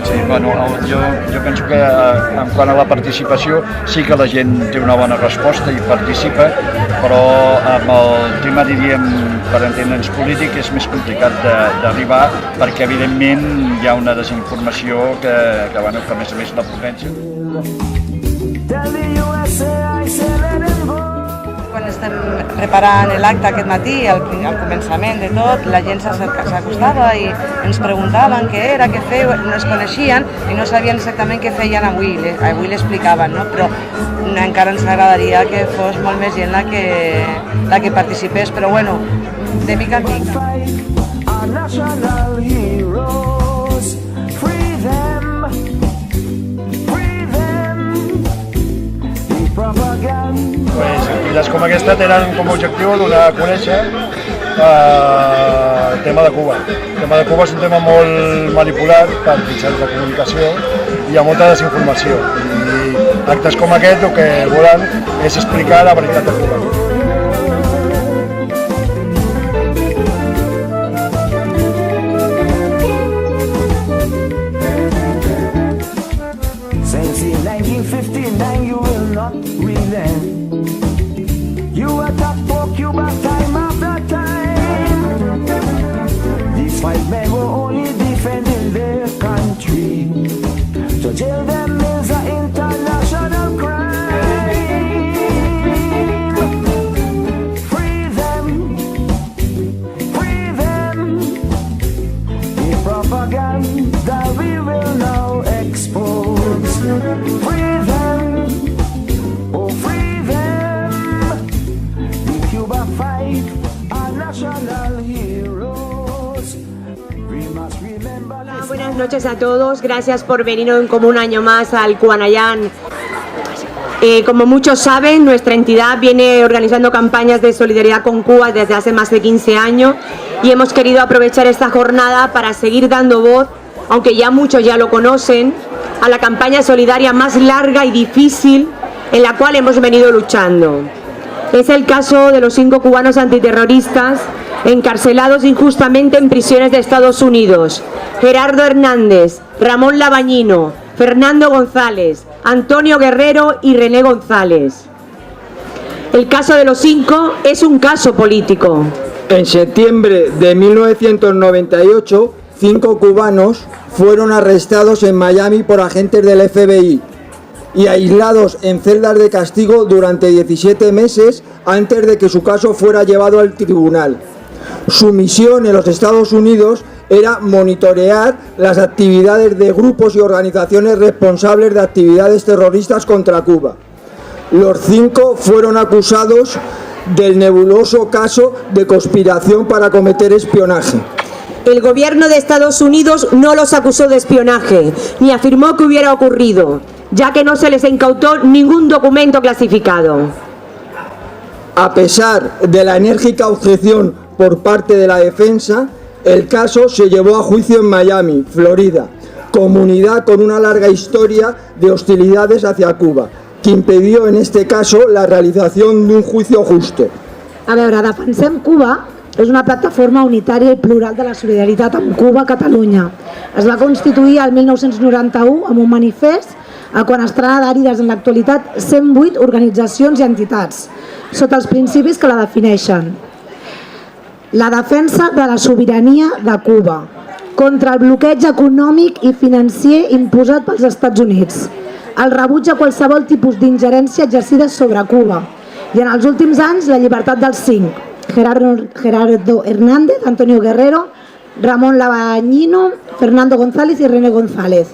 Sí, bueno, jo penso que en quant a la participació sí que la gent té una bona resposta i participa, però amb el tema, diríem, per entendre'ns polític és més complicat d'arribar perquè evidentment hi ha una desinformació que a més a més la potència. Quan estem preparant l'acte aquest matí, al començament de tot, la gent s'acostava i ens preguntaven què era, què feia, no es coneixien i no sabien exactament què feien avui l'explicaven, no? Però encara ens agradaria que fos molt més gent la que participés, però bueno, de mica en mica. Activitats com aquesta tenen com a objectiu donar a conèixer el tema de Cuba. El tema de Cuba és un tema molt manipulat per mitjans de comunicació i hi ha molta desinformació. I actes com aquest el que volen és explicar la veritat de Cuba. Since in 1959 you will not relent. You attack for Cuba time after time. These five men were only defending their country. To jail them is an international crime. Free them, free them. The propaganda we will now expose. Free them, oh free them. The Cuba fight are national heroes. We must remember. Buenas noches a todos, gracias por venir como un año más al Cuanayán. Como muchos saben, nuestra entidad viene organizando campañas de solidaridad con Cuba desde hace más de 15 años y hemos querido aprovechar esta jornada para seguir dando voz, aunque ya muchos ya lo conocen, a la campaña solidaria más larga y difícil en la cual hemos venido luchando. Es el caso de los 5 cubanos antiterroristas encarcelados injustamente en prisiones de Estados Unidos: Gerardo Hernández, Ramón Labañino, Fernando González, Antonio Guerrero y René González. El caso de los 5 es un caso político. En septiembre de 1998, 5 cubanos fueron arrestados en Miami por agentes del FBI y aislados en celdas de castigo durante 17 meses antes de que su caso fuera llevado al tribunal. Su misión en los Estados Unidos era monitorear las actividades de grupos y organizaciones responsables de actividades terroristas contra Cuba. Los 5 fueron acusados del nebuloso caso de conspiración para cometer espionaje. El gobierno de Estados Unidos no los acusó de espionaje, ni afirmó que hubiera ocurrido, ya que no se les incautó ningún documento clasificado. A pesar de la enérgica objeción por parte de la defensa, el caso se llevó a juicio en Miami, Florida, comunidad con una larga historia de hostilidades hacia Cuba, que impidió en este caso la realización de un juicio justo. A veure, Defensem Cuba és una plataforma unitària i plural de la solidaritat amb Cuba a Catalunya. Es va constituir el 1991 amb un manifest quan estan adherides en l'actualitat 108 organitzacions i entitats, sota els principis que la defineixen. La defensa de la sobirania de Cuba, contra el bloqueig econòmic i financer imposat pels Estats Units, el rebuig a qualsevol tipus d'ingerència exercida sobre Cuba i en els últims anys la llibertat dels 5, Gerardo Hernández, Antonio Guerrero, Ramón Labañino, Fernando González i René González.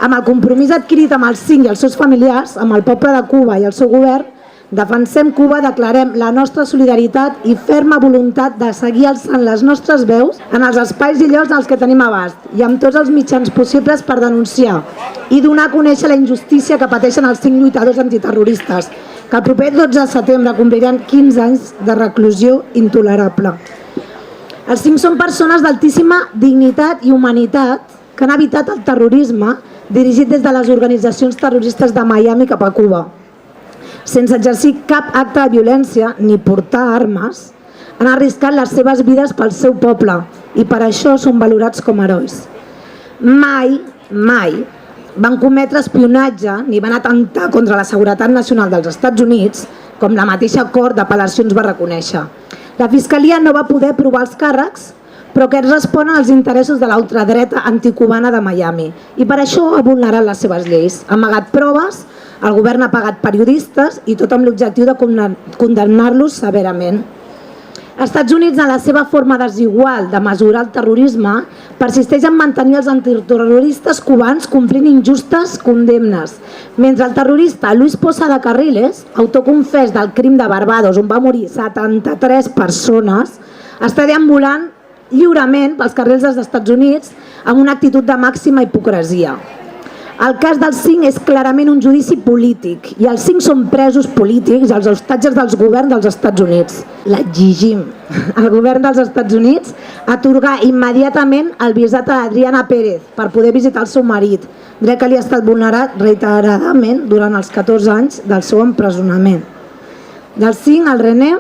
Amb el compromís adquirit amb els 5 i els seus familiars, amb el poble de Cuba i el seu govern, Defensem Cuba declarem la nostra solidaritat i ferma voluntat de seguir alçant les nostres veus en els espais i llocs en els que tenim abast i amb tots els mitjans possibles per denunciar i donar a conèixer la injustícia que pateixen els 5 lluitadors antiterroristes, que el proper 12 de setembre compliran 15 anys de reclusió intolerable. Els 5 són persones d'altíssima dignitat i humanitat que han evitat el terrorisme dirigit des de les organitzacions terroristes de Miami cap a Cuba. Sense exercir cap acte de violència ni portar armes, han arriscat les seves vides pel seu poble i per això són valorats com herois. Mai mai van cometre espionatge ni van atentar contra la seguretat nacional dels Estats Units, com la mateixa Cort d'Apel·lacions va reconèixer. La Fiscalia no va poder provar els càrrecs, però aquests responen als interessos de l'ultradreta anticubana de Miami i per això ha vulnerat les seves lleis. Ha amagat proves, el govern ha pagat periodistes i tot amb l'objectiu de condemnar-los severament. Els Estats Units, en la seva forma desigual de mesurar el terrorisme, persisteix en mantenir els antiterroristes cubans complint injustes condemnes, mentre el terrorista Luis Posada Carriles, autoconfés del crim de Barbados, on va morir 73 persones, està deambulant lliurement pels carrils dels Estats Units amb una actitud de màxima hipocresia. El cas dels 5 és clarament un judici polític i els 5 són presos polítics als hostatges dels governs dels Estats Units. L'exigim al govern dels Estats Units atorgar immediatament el visat a Adriana Pérez per poder visitar el seu marit, dret que li ha estat vulnerat reiteradament durant els 14 anys del seu empresonament. Dels 5, el René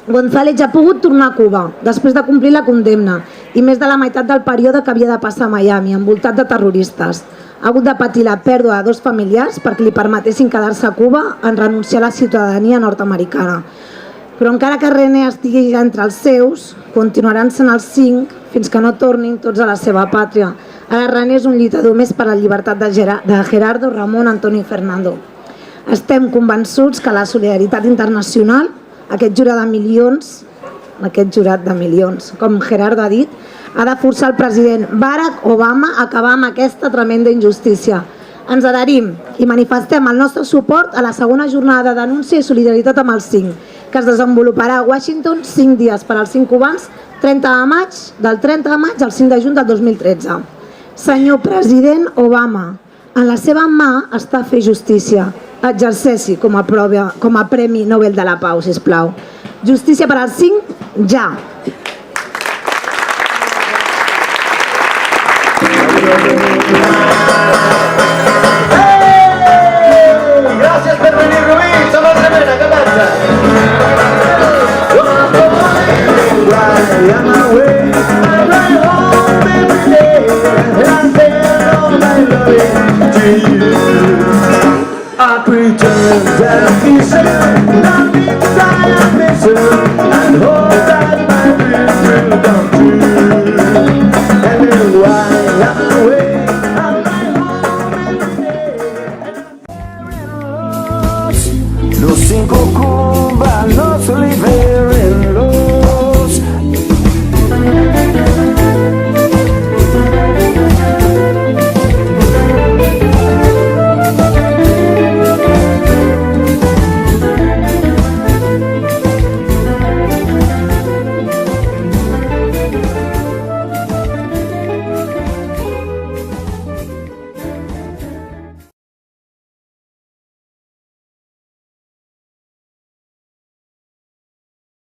González ja ha pogut tornar a Cuba després de complir la condemna i més de la meitat del període que havia de passar a Miami, envoltat de terroristes. Ha hagut de patir la pèrdua de 2 familiars perquè li permetessin quedar-se a Cuba en renunciar a la ciutadania nord-americana. Però encara que René estigui ja entre els seus, continuaran sent els 5 fins que no tornin tots a la seva pàtria. Ara René és un lluitador més per la llibertat de Gerardo, Ramon, Antonio i Fernando. Estem convençuts que la solidaritat internacional, aquest jurat de milions, com Gerardo ha dit, ha de forçar el president Barack Obama a acabar amb aquesta tremenda injustícia. Ens adherim i manifestem el nostre suport a la segona jornada de denúncia i solidaritat amb els 5, que es desenvoluparà a Washington 5 dies per als 5 cubans, del 30 de maig al 5 de juny del 2013. Senyor president Obama, en la seva mà està fer justícia. Exerceixi com a Premi Nobel de la Pau, sisplau. Justícia per als 5, ja! Gràcies per venir, Rubí! Som el Remena, què passa? I pretend that he said nothing that I miss her and